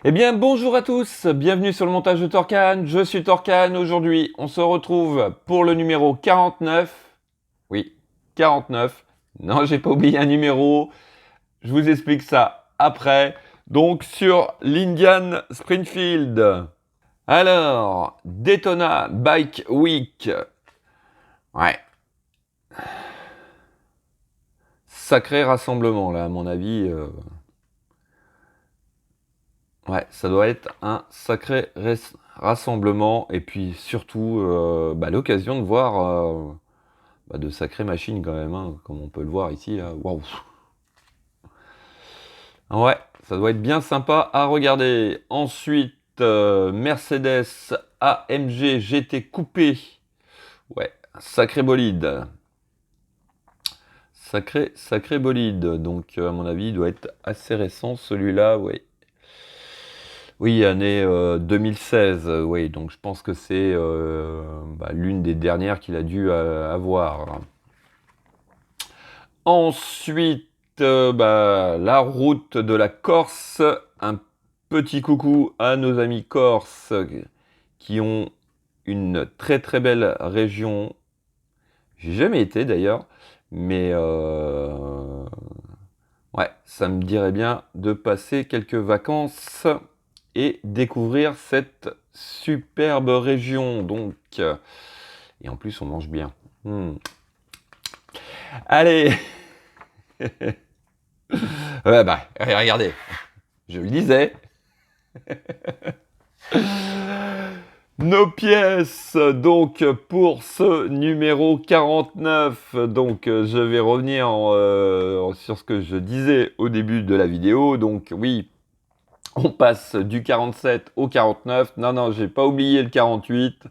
Eh bien, bonjour à tous, bienvenue sur le montage de Torcan, je suis Torcan. Aujourd'hui, on se retrouve pour le numéro 49. Oui, 49. Non, j'ai pas oublié un numéro, je vous explique ça après. Donc, sur l'Indian Springfield. Alors, Daytona Bike Week. Ouais. Sacré rassemblement, là, à mon avis. Ouais, ça doit être un sacré rassemblement. Et puis surtout, l'occasion de voir de sacrées machines quand même, hein, comme on peut le voir ici. Là. Waouh! Ouais, ça doit être bien sympa à regarder. Ensuite, Mercedes AMG GT Coupé. Ouais, un sacré bolide. Sacré bolide. Donc, à mon avis, il doit être assez récent celui-là, ouais. Oui, année 2016, oui, donc je pense que c'est l'une des dernières qu'il a dû avoir. Ensuite, la route de la Corse, un petit coucou à nos amis corses qui ont une très très belle région. J'ai jamais été d'ailleurs, mais ouais, ça me dirait bien de passer quelques vacances et découvrir cette superbe région. Donc, et en plus, on mange bien. Allez, ouais, regardez, je le disais. Nos pièces, donc, pour ce numéro 49. Donc, je vais revenir sur ce que je disais au début de la vidéo. Donc, oui, on passe du 47 au 49. Non, non, j'ai pas oublié le 48.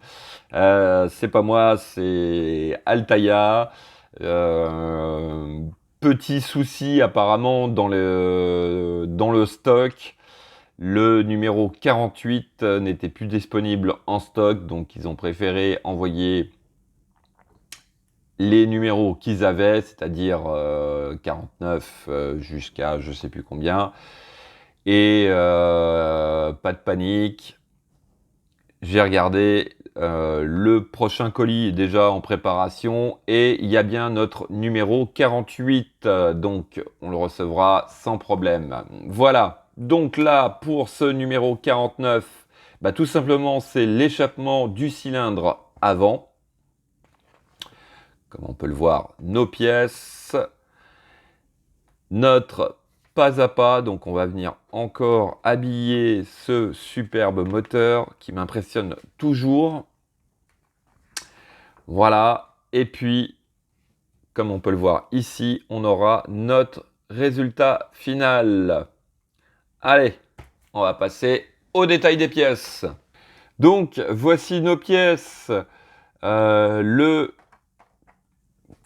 C'est pas moi, c'est Altaïa. Petit souci apparemment dans le stock. Le numéro 48 n'était plus disponible en stock, donc ils ont préféré envoyer les numéros qu'ils avaient, c'est-à-dire 49 jusqu'à je sais plus combien. Et pas de panique, j'ai regardé, le prochain colis est déjà en préparation et il y a bien notre numéro 48, donc on le recevra sans problème. Voilà, donc là pour ce numéro 49, tout simplement c'est l'échappement du cylindre avant. Comme on peut le voir, nos pièces, notre pas à pas, donc on va venir encore habiller ce superbe moteur qui m'impressionne toujours. Voilà, et puis, comme on peut le voir ici, on aura notre résultat final. Allez, on va passer au détail des pièces. Donc, voici nos pièces. Le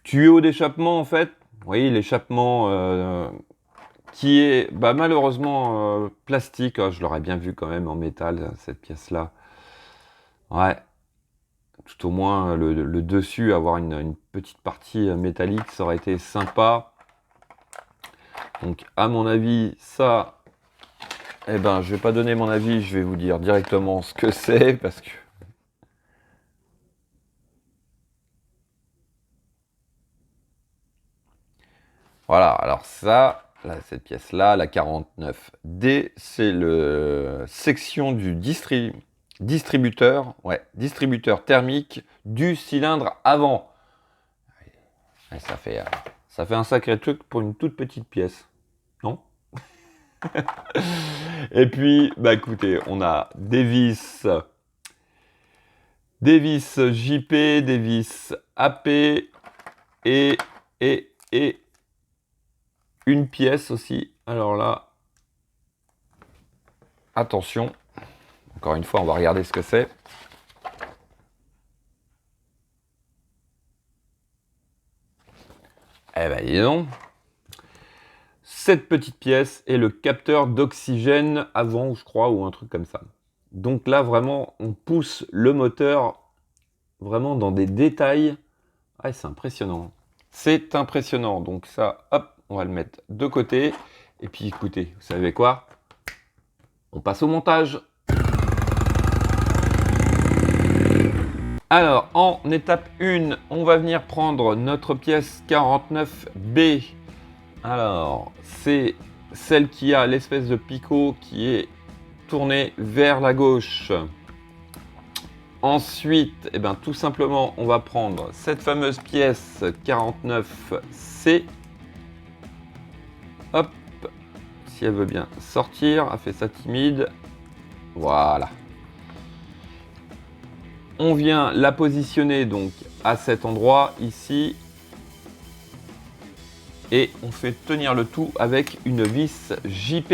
tuyau d'échappement, en fait. Vous voyez, l'échappement qui est malheureusement plastique. Oh, je l'aurais bien vu quand même en métal, cette pièce-là. Ouais, tout au moins le dessus, avoir une petite partie métallique, ça aurait été sympa. Donc à mon avis, ça, je vais pas donner mon avis, je vais vous dire directement ce que c'est, parce que... Voilà, alors ça, là, cette pièce-là, la 49D, c'est le section du distributeur, ouais, distributeur thermique du cylindre avant. Et ça fait un sacré truc pour une toute petite pièce, non? Et puis, écoutez, on a des vis JP, des vis AP et une pièce aussi. Alors là, attention, encore une fois, on va regarder ce que c'est. Eh ben, dis donc. Cette petite pièce est le capteur d'oxygène avant, je crois, ou un truc comme ça. Donc là, vraiment, on pousse le moteur vraiment dans des détails. Ah, c'est impressionnant. C'est impressionnant. Donc ça, hop, on va le mettre de côté. Et puis écoutez, vous savez quoi? On passe au montage. Alors, en étape 1, on va venir prendre notre pièce 49B. Alors, c'est celle qui a l'espèce de picot qui est tourné vers la gauche. Ensuite, eh ben, tout simplement, on va prendre cette fameuse pièce 49C. Hop, si elle veut bien sortir, elle fait ça timide. Voilà. On vient la positionner donc à cet endroit ici. Et on fait tenir le tout avec une vis JP.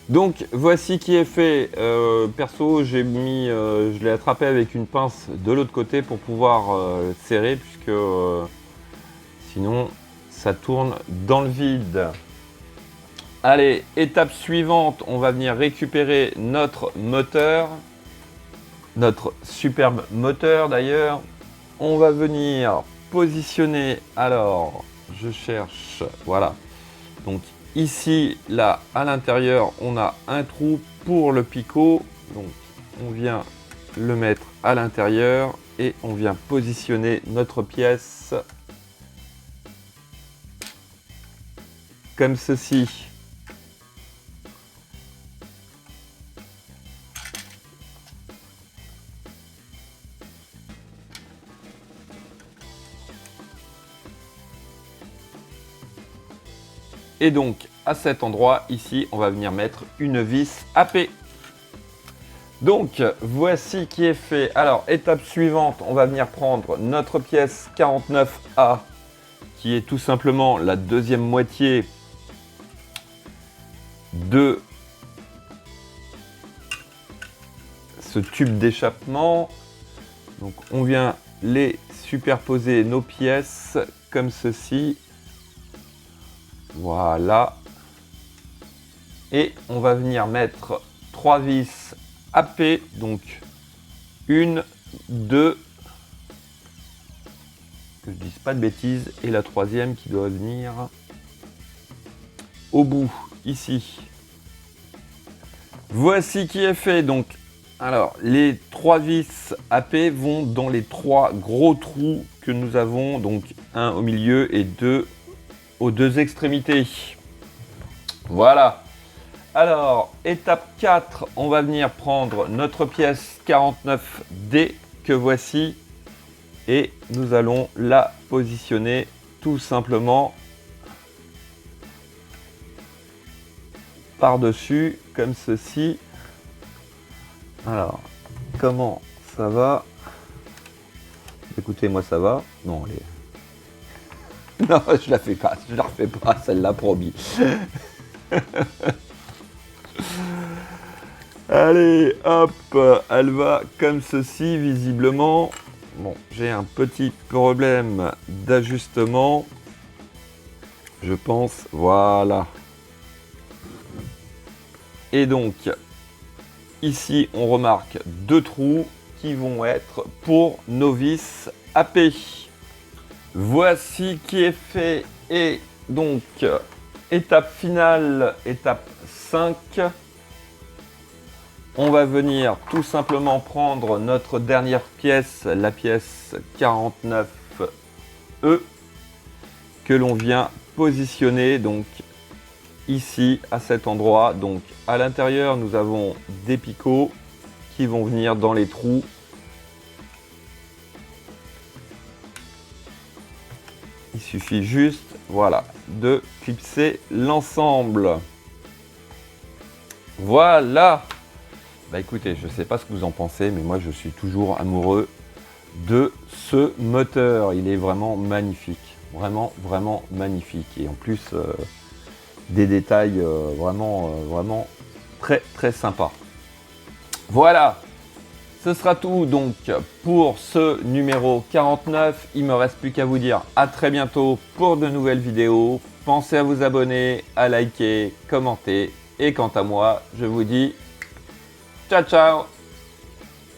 Donc voici qui est fait. Perso, je l'ai attrapé avec une pince de l'autre côté pour pouvoir serrer, puisque sinon ça tourne dans le vide. Allez, étape suivante, on va venir récupérer notre moteur, notre superbe moteur d'ailleurs. On va venir positionner, alors je cherche, voilà. Donc ici, là, à l'intérieur, on a un trou pour le picot. Donc, on vient le mettre à l'intérieur et on vient positionner notre pièce comme ceci. Et donc, à cet endroit, ici, on va venir mettre une vis AP. Donc, voici qui est fait. Alors, étape suivante, on va venir prendre notre pièce 49A, qui est tout simplement la deuxième moitié de ce tube d'échappement. Donc, on vient les superposer nos pièces comme ceci. Voilà. Et on va venir mettre 3 vis AP, donc 1, 2, que je dise pas de bêtises, et la troisième qui doit venir au bout, ici. Voici qui est fait. Donc, alors, les 3 vis AP vont dans les 3 gros trous que nous avons, donc un au milieu et 2 aux 2 extrémités. Voilà. Alors, étape 4, on va venir prendre notre pièce 49D que voici et nous allons la positionner tout simplement par-dessus comme ceci. Alors, comment ça va? Écoutez, moi ça va. Non, allez. Non, je la fais pas, je la refais pas, celle-là, promis. Allez, hop, elle va comme ceci, visiblement. Bon, j'ai un petit problème d'ajustement. Je pense, voilà. Et donc, ici, on remarque 2 trous qui vont être pour nos vis AP. Voici qui est fait. Et donc, étape finale, étape 5. On va venir tout simplement prendre notre dernière pièce, la pièce 49E, que l'on vient positionner donc ici à cet endroit. Donc à l'intérieur, nous avons des picots qui vont venir dans les trous. Il suffit juste, voilà, de clipser l'ensemble. Voilà. Bah écoutez, je ne sais pas ce que vous en pensez, mais moi je suis toujours amoureux de ce moteur. Il est vraiment magnifique, vraiment magnifique. Et en plus, des détails vraiment très sympas. Voilà. Ce sera tout donc pour ce numéro 49. Il me reste plus qu'à vous dire à très bientôt pour de nouvelles vidéos. Pensez à vous abonner, à liker, commenter. Et quant à moi, je vous dis ciao ciao.